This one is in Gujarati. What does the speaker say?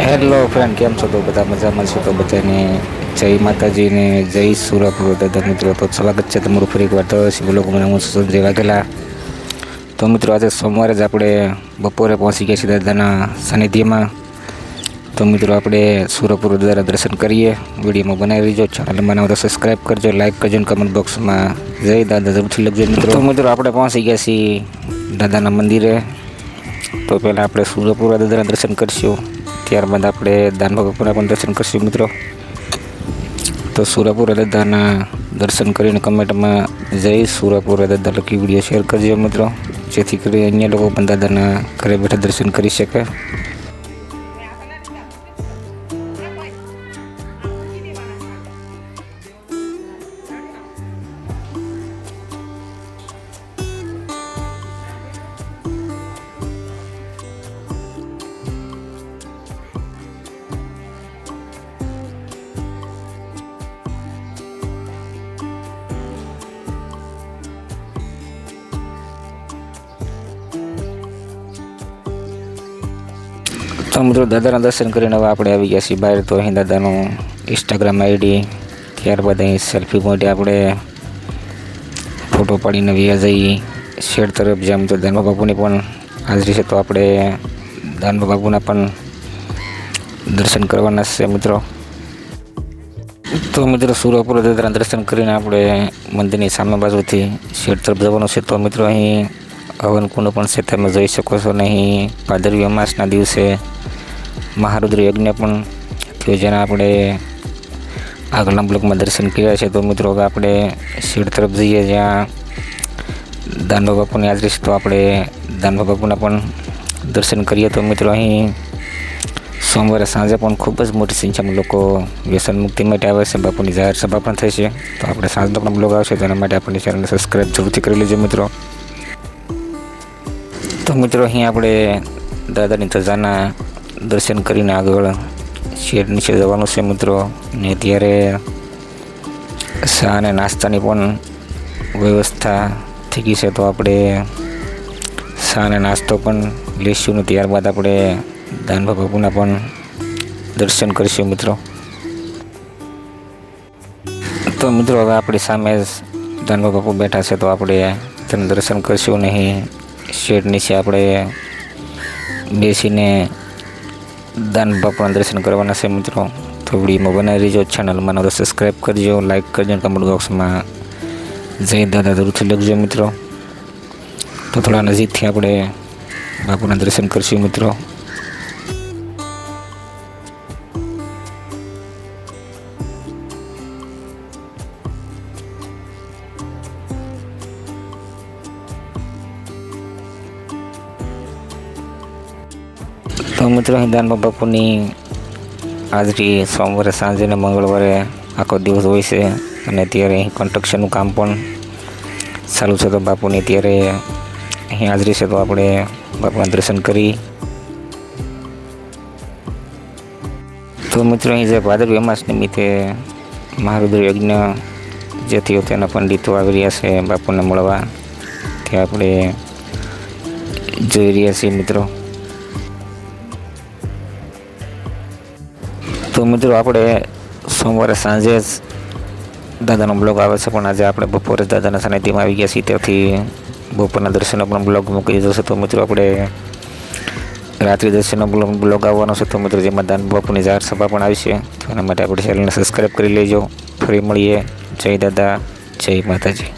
હેલો ફ્રેન્ડ, કેમ છો? તો બધા મજામાં છો? તો બધાને જય માતાજી ને જય સુરપુર દાદા મિત્રો. તો સ્વાગત છે તમારું ફરી એકવાર તો બ્લોગમાં. હું છું સંજય વાઘેલા. તો મિત્રો, આજે સોમવારે જ આપણે બપોરે પહોંચી ગયા છીએ દાદાના સાનિધ્યમાં. તો મિત્રો, આપણે સુરપુર દાદાના દર્શન કરીએ. વિડીયોમાં બનાવી લેજો, ચેનલમાં નવો તો સબસ્ક્રાઈબ કરજો, લાઈક કરજો અને કમેન્ટ બોક્સમાં જય દાદા જરૂરથી લખજો મિત્રો. તો મિત્રો, આપણે પહોંચી ગયા છીએ દાદાના મંદિરે. તો પહેલાં આપણે સુરપુર દાદાના દર્શન કરશું, ત્યારબાદ આપણે દાનભા બાપુના પણ દર્શન કરીશું મિત્રો. તો સુરપુરા દાદાના દર્શન કરીને કમેન્ટમાં જય સુરપુરા દાદા લખી વિડીયો શેર કરજો મિત્રો, જેથી કરી અન્ય લોકો પણ દાદાના ઘરે બેઠા દર્શન કરી શકે. તો મિત્રો, દાદાના દર્શન કરીને હવે આપણે આવી ગયા છીએ બહાર. તો અહીં દાદાનું ઇન્સ્ટાગ્રામ આઈડી, ત્યારબાદ અહીં સેલ્ફી પોઈન્ટ આપણે ફોટો પાડીને વ્યા જઈ શેડ તરફ. જ્યાં મિત્રો દાનભા બાપુની પણ હાજરી છે, તો આપણે દાનભા બાપુના પણ દર્શન કરવાના છે મિત્રો. તો મિત્રો, સુરપુર દાદાના દર્શન કરીને આપણે મંદિરની સામે બાજુથી શેડ તરફ જવાનું છે. તો મિત્રો, અહીં હવન કુંડ પણ છે, તમે જોઈ શકો છો. અને અહીં ભાદરવી અમાસના દિવસે મહારુદ્ર યજ્ઞ પણ થયો, જેના આપણે આગળના બ્લોકમાં દર્શન કર્યા છે. તો મિત્રો, હવે આપણે શેડ તરફ જઈએ જ્યાં દાનભા બાપુની હાજરી છે. તો આપણે દાનભા બાપુના પણ દર્શન કરીએ. તો મિત્રો, અહીં સોમવારે સાંજે પણ ખૂબ જ મોટી સંખ્યામાં લોકો વ્યસન મુક્તિ માટે આવે છે. બાપુની જાહેર સભા પણ થઈ છે. તો આપણે સાંજનો પણ બ્લોગ આવશે, તેના માટે આપણી ચેનલને સબસ્ક્રાઈબ જરૂરથી કરી લેજો મિત્રો. તો મિત્રો, અહીં આપણે દાદાની ધજાના દર્શન કરીને આગળ શેડ નીચે જવાનું છે મિત્રો. ને ત્યારે ચા અને નાસ્તાની પણ વ્યવસ્થા થઈ ગઈ છે. તો આપણે ચા અને નાસ્તો પણ લઈશું ને ત્યારબાદ આપણે દાનભા બાપુના પણ દર્શન કરીશું મિત્રો. તો મિત્રો, હવે આપણી સામે જ દાનભા બાપુ બેઠા છે, તો આપણે તેનું દર્શન કરીશું. નહીં શેડ નીચે આપણે બેસીને દાનભા બાપુના દર્શન કરવાના છે મિત્રો. તો વિડીયોમાં બનાવી લેજો, ચેનલમાં નવો સબસ્ક્રાઈબ કરજો, લાઈક કરજો, કમેન્ટ બોક્સમાં જય દાદા જરૂરથી લખજો મિત્રો. તો થોડા નજીકથી આપણે બાપુના દર્શન કરીશું મિત્રો. તો મિત્રો, અહીં દાનભા બાપુની હાજરી સોમવારે સાંજે અને મંગળવારે આખો દિવસ હોય છે. અને ત્યારે અહીં કન્સ્ટ્રક્શનનું કામ પણ ચાલુ છે. તો બાપુની ત્યારે અહીં હાજરી છે, તો આપણે બાપુના દર્શન કરી. તો મિત્રો, અહીં જે ભાદરવી અમાસ નિમિત્તે મહારુદ્ર યજ્ઞ જે થયો તેના પંડિતો આવી રહ્યા છે બાપુને મળવા, તે આપણે જોઈ રહ્યા છીએ મિત્રો. તો મિત્રો, આપણે સોમવારે સાંજે જ દાદાનો બ્લોગ આવે છે, પણ આજે આપણે બપોરે દાદાના સાનિધ્યમાં આવી ગયા છીએ. ત્યાંથી બપોરના દર્શનનો પણ બ્લોગ મૂકી દીધો છે. તો મિત્રો, આપણે રાત્રિ દર્શનનો બ્લોગ આવવાનો છે. તો મિત્રો, જેમાં દાનભા બાપુની જાહેર સભા પણ આવી છે. તો એના માટે આપણે ચેનલને સબસ્ક્રાઈબ કરી લેજો. ફરી મળીએ. જય દાદા, જય માતાજી.